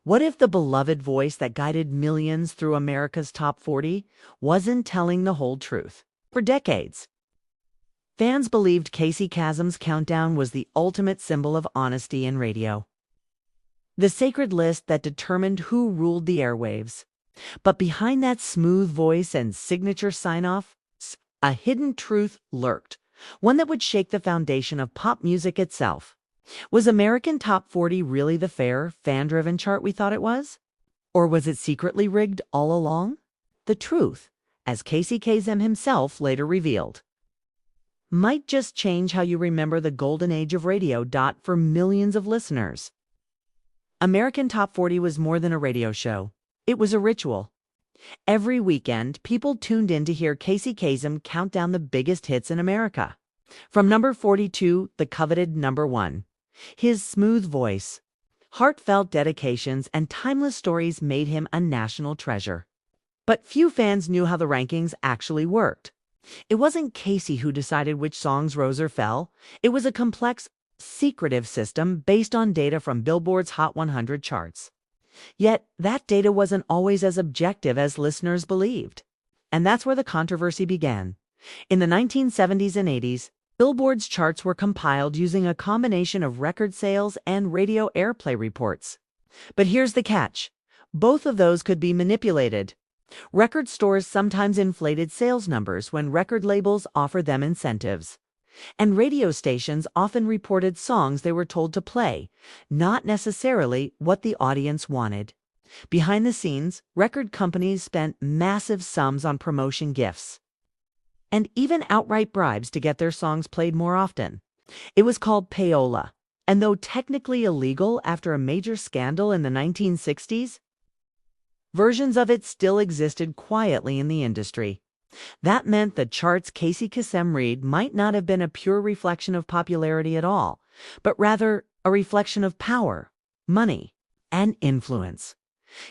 What if the beloved voice that guided millions through America's top 40 wasn't telling the whole truth? For decades, fans believed Kasem's countdown was the ultimate symbol of honesty in radio, the sacred list that determined who ruled the airwaves. But behind that smooth voice and signature sign-off, a hidden truth lurked, one that would shake the foundation of pop music itself. Was American Top 40 really the fair, fan-driven chart we thought it was? Or was it secretly rigged all along? The truth, as Kasem himself later revealed, might just change how you remember the golden age of radio. For millions of listeners, American Top 40 was more than a radio show. It was a ritual. Every weekend, people tuned in to hear Kasem count down the biggest hits in America. From number 42, the coveted number 1. His smooth voice, heartfelt dedications, and timeless stories made him a national treasure. But few fans knew how the rankings actually worked. It wasn't Casey who decided which songs rose or fell. It was a complex, secretive system based on data from Billboard's Hot 100 charts. Yet, that data wasn't always as objective as listeners believed. And that's where the controversy began. In the 1970s and 80s, Billboard's charts were compiled using a combination of record sales and radio airplay reports. But here's the catch. Both of those could be manipulated. Record stores sometimes inflated sales numbers when record labels offered them incentives. And radio stations often reported songs they were told to play, not necessarily what the audience wanted. Behind the scenes, record companies spent massive sums on promotion gifts, and even outright bribes to get their songs played more often. It was called payola, and though technically illegal after a major scandal in the 1960s, versions of it still existed quietly in the industry. That meant the charts Kasem read might not have been a pure reflection of popularity at all, but rather a reflection of power, money, and influence.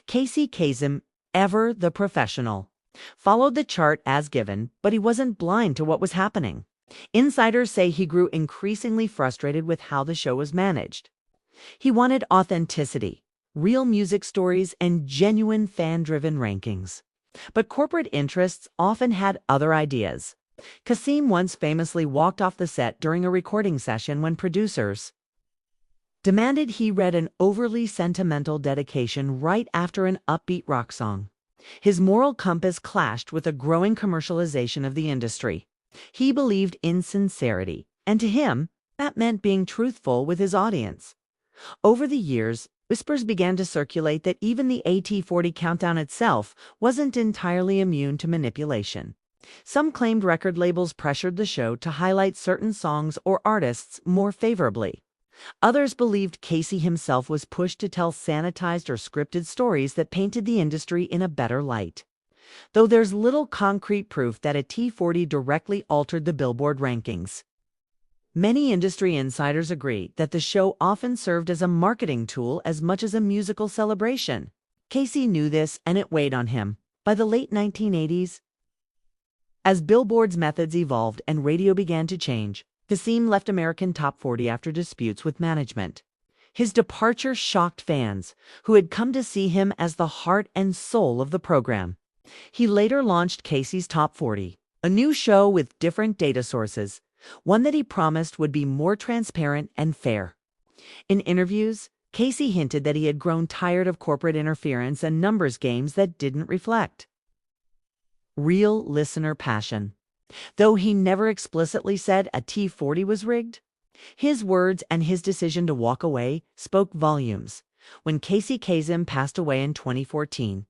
Kasem, ever the professional, followed the chart as given, but he wasn't blind to what was happening. Insiders say he grew increasingly frustrated with how the show was managed. He wanted authenticity, real music stories, and genuine fan-driven rankings. But corporate interests often had other ideas. Kasem once famously walked off the set during a recording session when producers demanded he read an overly sentimental dedication right after an upbeat rock song. His moral compass clashed with a growing commercialization of the industry. He believed in sincerity, and to him, that meant being truthful with his audience. Over the years, whispers began to circulate that even the AT40 countdown itself wasn't entirely immune to manipulation. Some claimed record labels pressured the show to highlight certain songs or artists more favorably. Others believed Casey himself was pushed to tell sanitized or scripted stories that painted the industry in a better light. Though there's little concrete proof that AT40 directly altered the Billboard rankings, many industry insiders agree that the show often served as a marketing tool as much as a musical celebration. Casey knew this, and it weighed on him. By the late 1980s, as Billboard's methods evolved and radio began to change, Kasem left American Top 40 after disputes with management. His departure shocked fans, who had come to see him as the heart and soul of the program. He later launched Casey's Top 40, a new show with different data sources, one that he promised would be more transparent and fair. In interviews, Casey hinted that he had grown tired of corporate interference and numbers games that didn't reflect real listener passion. Though he never explicitly said AT40 was rigged, his words and his decision to walk away spoke volumes. When Kasem passed away in 2014,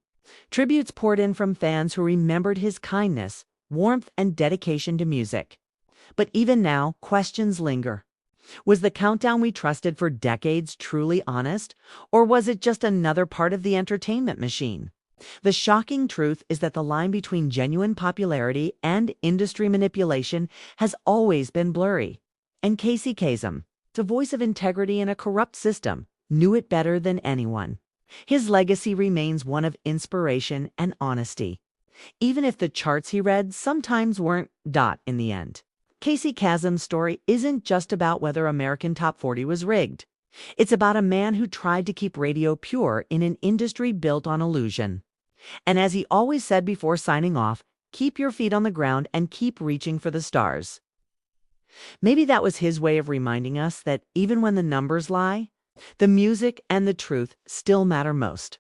tributes poured in from fans who remembered his kindness, warmth, and dedication to music. But even now, questions linger. Was the countdown we trusted for decades truly honest, or was it just another part of the entertainment machine? The shocking truth is that the line between genuine popularity and industry manipulation has always been blurry. And Kasem, the voice of integrity in a corrupt system, knew it better than anyone. His legacy remains one of inspiration and honesty, even if the charts he read sometimes weren't in the end. Kasem's story isn't just about whether American Top 40 was rigged. It's about a man who tried to keep radio pure in an industry built on illusion. And as he always said before signing off, keep your feet on the ground and keep reaching for the stars. Maybe that was his way of reminding us that even when the numbers lie, the music and the truth still matter most.